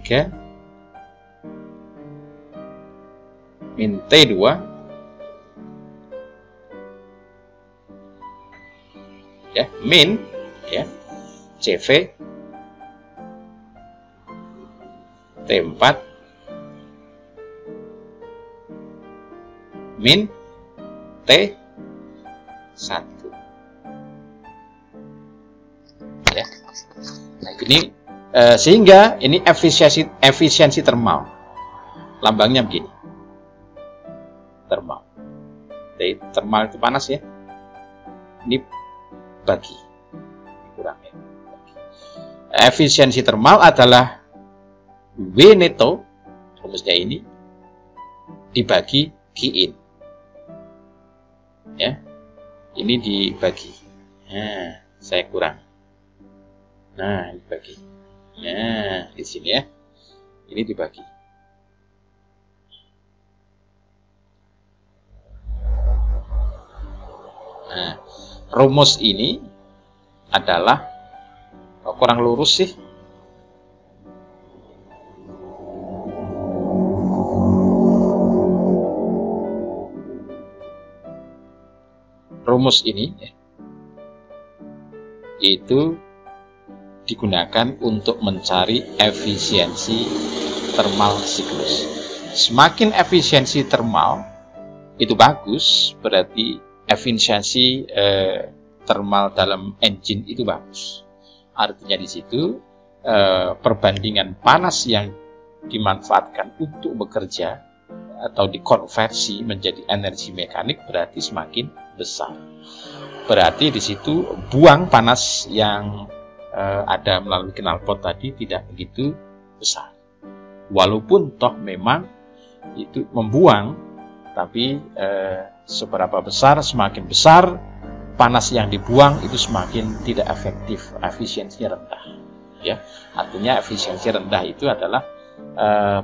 min T2 ya, min ya CV T4 min T1 ya. Nah, ini sehingga ini efisiensi termal. Lambangnya begini. Termal. Jadi termal itu panas ya. Ini bagi. Kurang ya. Bagi. Efisiensi termal adalah W neto, rumusnya ini, dibagi key in. Ya. Ini dibagi. Nah, saya kurang. Nah, dibagi. Nah, di sini ya. Ini dibagi. Nah, rumus ini adalah kurang lurus sih. Rumus ini ya, itu digunakan untuk mencari efisiensi termal siklus. Semakin efisiensi termal itu bagus, berarti efisiensi termal dalam engine itu bagus. Artinya di situ perbandingan panas yang dimanfaatkan untuk bekerja atau dikonversi menjadi energi mekanik berarti semakin besar. Berarti di situ buang panas yang ada melalui knalpot tadi tidak begitu besar. Walaupun toh memang itu membuang, tapi seberapa besar, semakin besar panas yang dibuang itu semakin tidak efektif, efisiensinya rendah. Ya, artinya efisiensi rendah itu adalah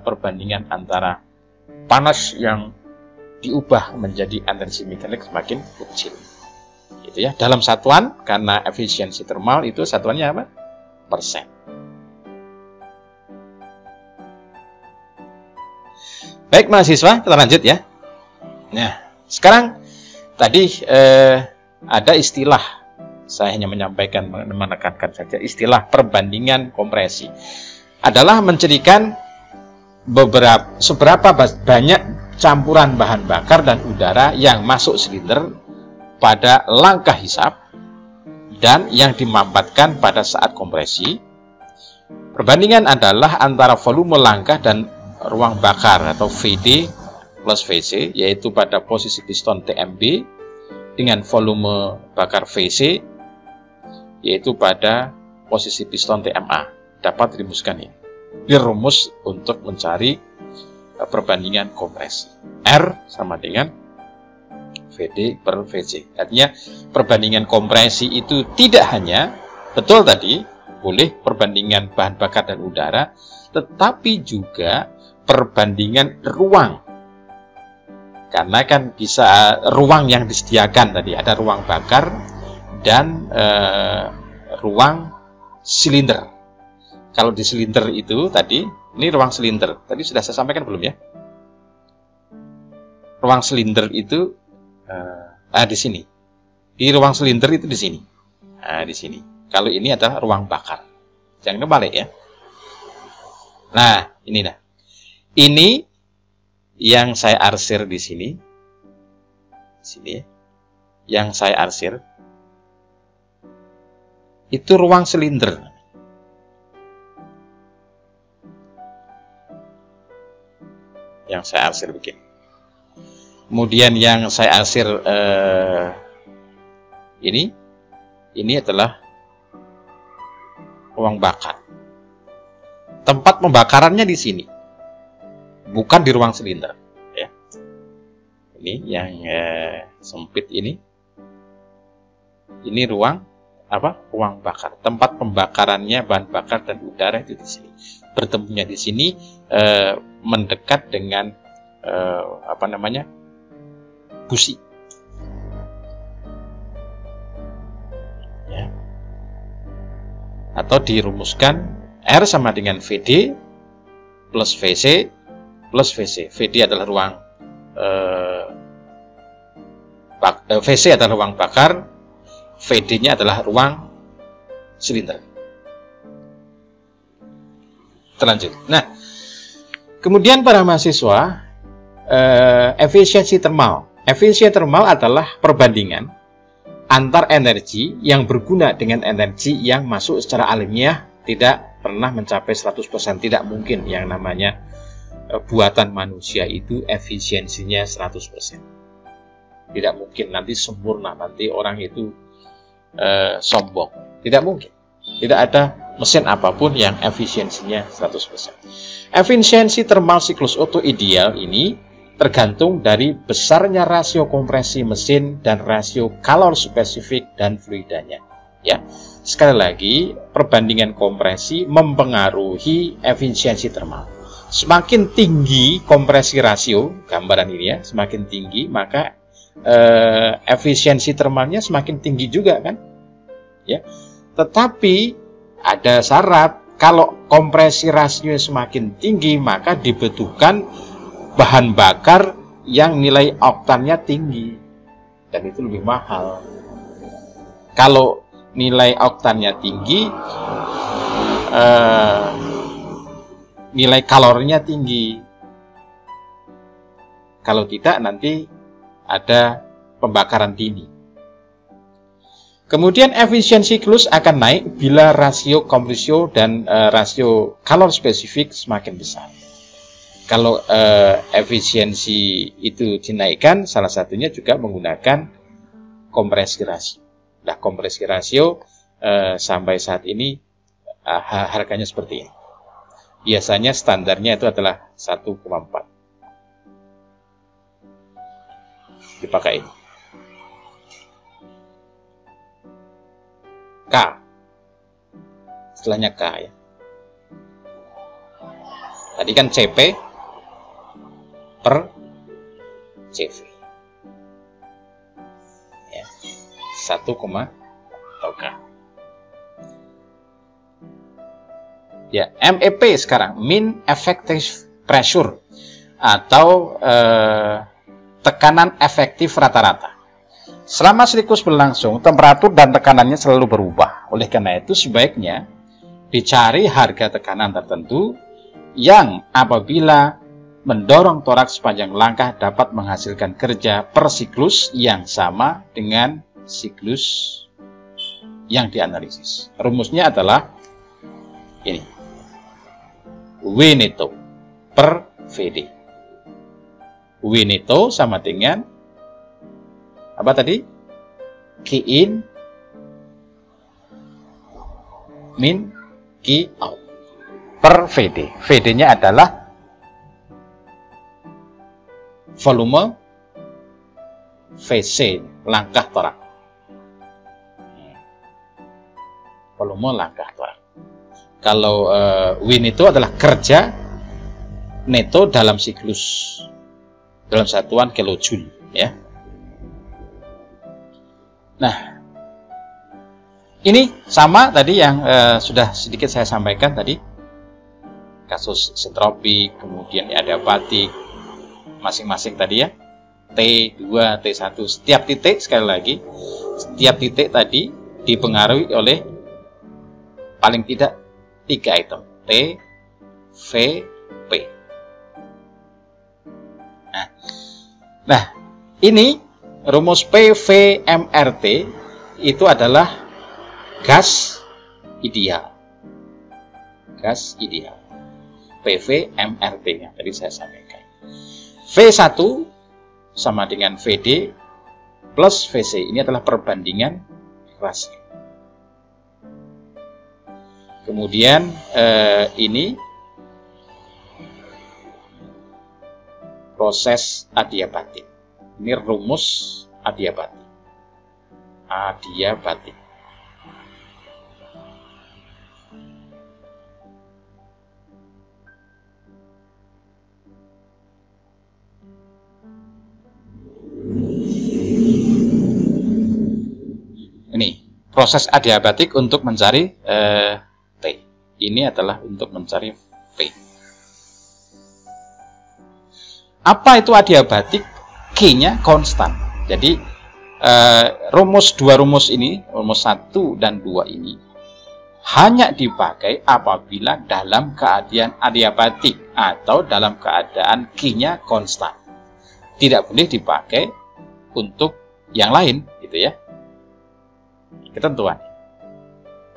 perbandingan antara panas yang diubah menjadi energi mekanik semakin kecil. Gitu ya, dalam satuan, karena efisiensi termal itu satuannya apa? Persen. Baik mahasiswa, kita lanjut ya. Nah, sekarang tadi ada istilah, saya hanya menyampaikan, menekankan saja, istilah perbandingan kompresi adalah mencirikan seberapa banyak campuran bahan bakar dan udara yang masuk silinder pada langkah hisap dan yang dimampatkan pada saat kompresi. Perbandingan adalah antara volume langkah dan ruang bakar atau VD plus VC, yaitu pada posisi piston TMB dengan volume bakar VC, yaitu pada posisi piston TMA. Dapat dirumuskan ini. Ini rumus untuk mencari perbandingan kompresi. R sama dengan VD per VC. Artinya perbandingan kompresi itu tidak hanya, betul tadi, boleh perbandingan bahan bakar dan udara, tetapi juga perbandingan ruang. Karena kan bisa ruang yang disediakan tadi, ada ruang bakar dan ruang silinder. Kalau di silinder itu tadi, ini ruang silinder. Tadi sudah saya sampaikan belum ya? Ruang silinder itu di sini. Di ruang silinder itu di sini. Nah, di sini. Kalau ini adalah ruang bakar. Jangan kebalik ya. Nah, ini nah. Ini yang saya arsir di sini. Sini ya. Yang saya arsir. itu ruang silinder. Yang saya arsir begini. Kemudian yang saya arsir ini adalah ruang bakar. Tempat pembakarannya di sini, bukan di ruang silinder. Ya. Ini yang sempit ini. Ini ruang apa? Ruang bakar. Tempat pembakarannya bahan bakar dan udara itu di sini. Bertemunya di sini mendekat dengan busi. Ya. Atau dirumuskan R sama dengan VD plus VC plus VC. VD adalah ruang VC adalah ruang bakar, VD-nya adalah ruang silinder. Terlanjut. Nah, kemudian para mahasiswa, efisiensi termal. Efisiensi termal adalah perbandingan antar energi yang berguna dengan energi yang masuk secara alamiah tidak pernah mencapai 100%. Tidak mungkin yang namanya buatan manusia itu efisiensinya 100%. Tidak mungkin, nanti sempurna, nanti orang itu sombong. Tidak mungkin. Tidak ada mesin apapun yang efisiensinya 100%. Efisiensi termal siklus Otto ideal ini tergantung dari besarnya rasio kompresi mesin dan rasio kalor spesifik dan fluidanya. Ya, sekali lagi perbandingan kompresi mempengaruhi efisiensi termal. Semakin tinggi kompresi rasio, gambaran ini ya, semakin tinggi maka efisiensi termalnya semakin tinggi juga kan? Ya. Tetapi ada syarat, kalau kompresi rasio semakin tinggi maka dibutuhkan bahan bakar yang nilai oktannya tinggi dan itu lebih mahal. Kalau nilai oktannya tinggi, nilai kalorinya tinggi. Kalau tidak nanti ada pembakaran dini. Kemudian efisiensi siklus akan naik bila rasio kompresio dan rasio kalor spesifik semakin besar. Kalau efisiensi itu dinaikkan, salah satunya juga menggunakan kompresi rasio. Nah, kompresi rasio sampai saat ini harganya seperti ini. Biasanya standarnya itu adalah 1,4. Dipakai ini. K. Setelahnya K ya. Tadi kan CP per CV. Ya. 1, atau K. Ya, MEP sekarang mean effective pressure atau tekanan efektif rata-rata. Selama siklus berlangsung, temperatur dan tekanannya selalu berubah. Oleh karena itu, sebaiknya dicari harga tekanan tertentu yang apabila mendorong toraks sepanjang langkah dapat menghasilkan kerja per siklus yang sama dengan siklus yang dianalisis. Rumusnya adalah ini. W neto per VD. W neto sama dengan apa tadi? Q in min Q out per VD. VD-nya adalah volume VC, langkah torak. Volume langkah torak. Kalau win itu adalah kerja neto dalam siklus, dalam satuan kilojoule, ya. Nah, ini sama tadi yang sudah sedikit saya sampaikan tadi, kasus sentropik, kemudian adiabatik, masing-masing tadi ya, T2, T1, setiap titik, sekali lagi, setiap titik tadi dipengaruhi oleh paling tidak 3 item, T, V, P. Nah, ini rumus PVMRT itu adalah gas ideal. Gas ideal. PV MRT-nya tadi saya sampaikan. V1 sama dengan VD plus VC. Ini adalah perbandingan rasio. Kemudian ini proses adiabatik. Ini rumus adiabatik. Adiabatik. Ini proses adiabatik untuk mencari T. Ini adalah untuk mencari V. Apa itu adiabatik? Q-nya konstan. Jadi dua rumus ini, rumus 1 dan 2 ini hanya dipakai apabila dalam keadaan adiabatik atau dalam keadaan Q-nya konstan. Tidak boleh dipakai untuk yang lain, gitu ya. Ketentuan.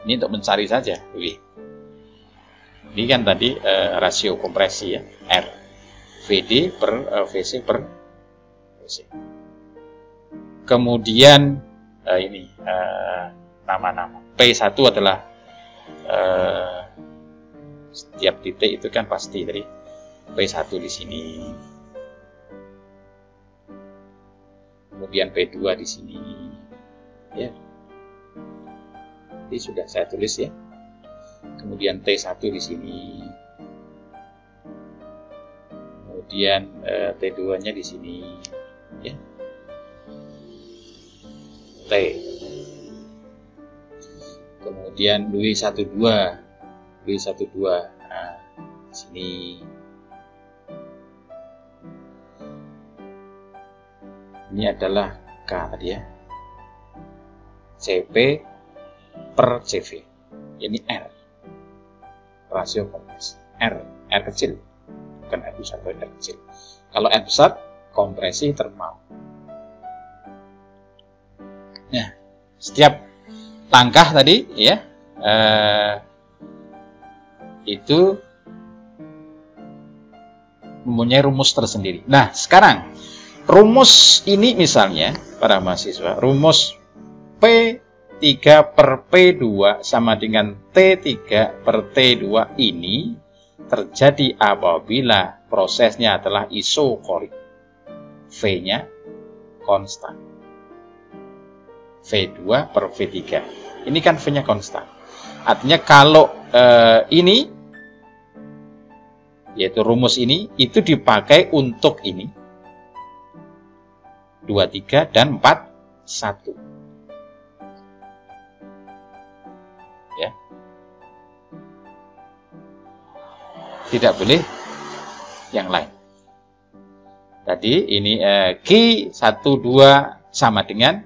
Ini untuk mencari saja. Ini kan tadi rasio kompresi ya, R. VD per VC per VC. Kemudian ini nama-nama. P1 adalah setiap titik itu kan pasti dari P1 di sini. Kemudian P2 di sini. Ya. Ini sudah saya tulis ya. Kemudian T1 di sini. Kemudian T2-nya di sini, ya. T. Kemudian W12, nah, di sini. Ini adalah K tadi ya. CP per CV. Ini R. Rasio kompresi. R kecil. Bukan R besar, R kecil. Kalau R besar, kompresi termau. Nah, setiap langkah tadi ya itu mempunyai rumus tersendiri. Nah, sekarang rumus ini misalnya para mahasiswa, rumus P3 per P2 sama dengan T3 per T2 ini terjadi apabila prosesnya adalah isokorik. V-nya konstan. V2 per V3. Ini kan V-nya konstan. Artinya kalau ini, yaitu rumus ini, itu dipakai untuk ini. 23 dan 41. Ya. Tidak boleh yang lain. Tadi ini Q 1, 2 sama dengan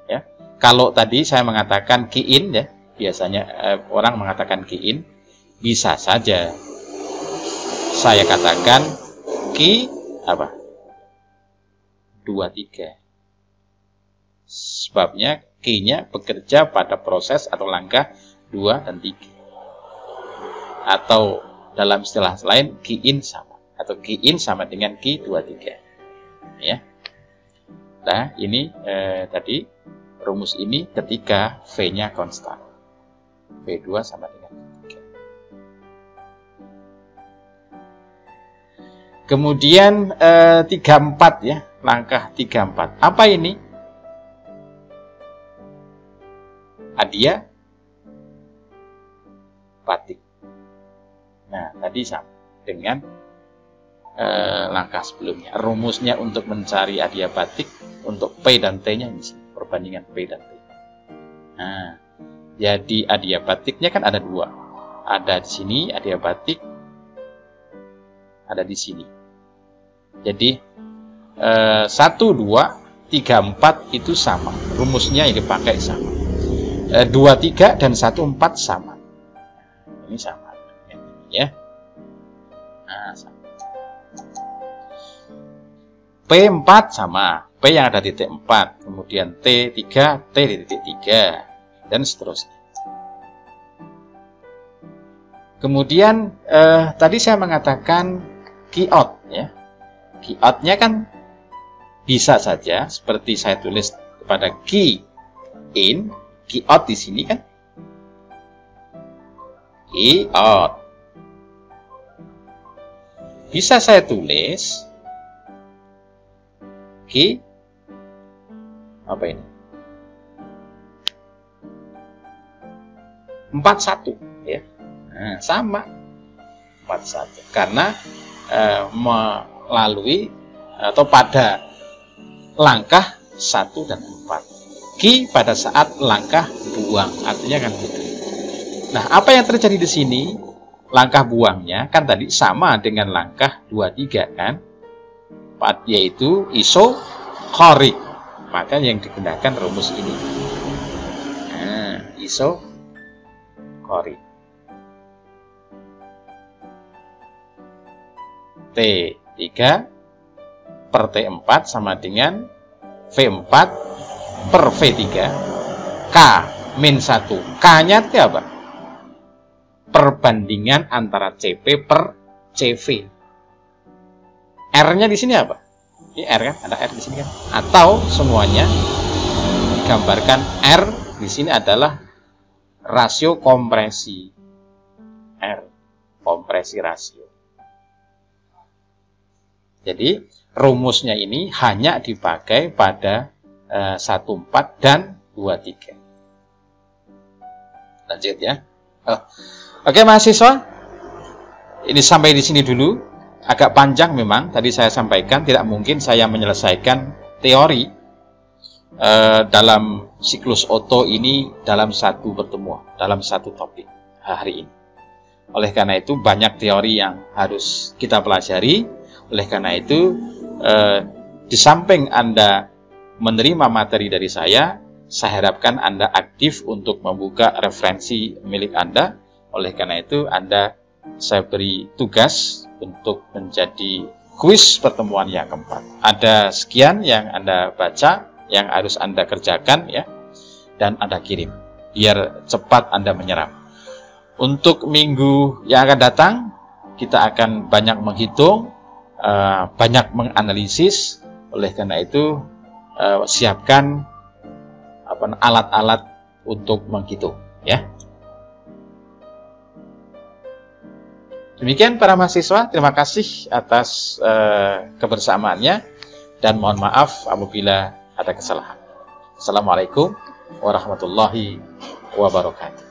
ya. Kalau tadi saya mengatakan Q in ya, biasanya orang mengatakan Q in, bisa saja saya katakan Q apa? 23. Sebabnya Q-nya bekerja pada proses atau langkah 2 dan 3. Atau dalam istilah lain Q-in sama atau Q-in sama dengan Q23. Ya. Nah, ini tadi rumus ini ketika V-nya konstan. V2 sama dengan V3. Kemudian 34 ya, langkah 34. Apa ini? Adiabatik. Nah, tadi sama dengan langkah sebelumnya. Rumusnya untuk mencari adiabatik untuk P dan T-nya ini, perbandingan P dan T. Nah, jadi adiabatiknya kan ada dua. Ada di sini adiabatik, ada di sini. Jadi 1, 2, 3, 4 itu sama. Rumusnya yang dipakai sama. 2, 3 dan 1, 4 sama. Ini sama. Ya. Nah, sama. P4 sama. P yang ada titik 4. Kemudian T3, T di titik 3. Dan seterusnya. Kemudian tadi saya mengatakan key-out ya. Key-out-nya kan bisa saja seperti saya tulis kepada key in, key-out di sini kan. Key-out. Bisa saya tulis key apa ini? 41 ya. Nah, sama 41 karena melalui atau pada langkah 1 dan 4. Key pada saat langkah buang, artinya kan gitu. Nah, apa yang terjadi di sini? Langkah buangnya kan tadi sama dengan langkah 23 kan? Yaitu isokorik. Maka yang digunakan rumus ini. Nah, isokorik. T3 per T4 sama dengan V4 per V3 K min 1. K-nya itu apa? Perbandingan antara CP per CV. R-nya di sini apa? Ini R kan? Ada R di sini kan? Atau semuanya digambarkan R di sini adalah rasio kompresi. R, kompresi rasio. Jadi rumusnya ini hanya dipakai pada 14 dan 23. Lanjut ya. Oke mahasiswa, ini sampai di sini dulu. Agak panjang memang. Tadi saya sampaikan tidak mungkin saya menyelesaikan teori dalam siklus oto ini dalam satu pertemuan, dalam satu topik hari ini. Oleh karena itu banyak teori yang harus kita pelajari. Oleh karena itu, di samping Anda menerima materi dari saya harapkan Anda aktif untuk membuka referensi milik Anda. Oleh karena itu, saya beri tugas untuk menjadi kuis pertemuan yang keempat. Ada sekian yang Anda baca, yang harus Anda kerjakan, ya, dan Anda kirim, biar cepat Anda menyerap. Untuk minggu yang akan datang, kita akan banyak menghitung, banyak menganalisis. Oleh karena itu siapkan alat-alat untuk menghitung ya. Demikian para mahasiswa, terima kasih atas kebersamaannya dan mohon maaf apabila ada kesalahan. Assalamualaikum warahmatullahi wabarakatuh.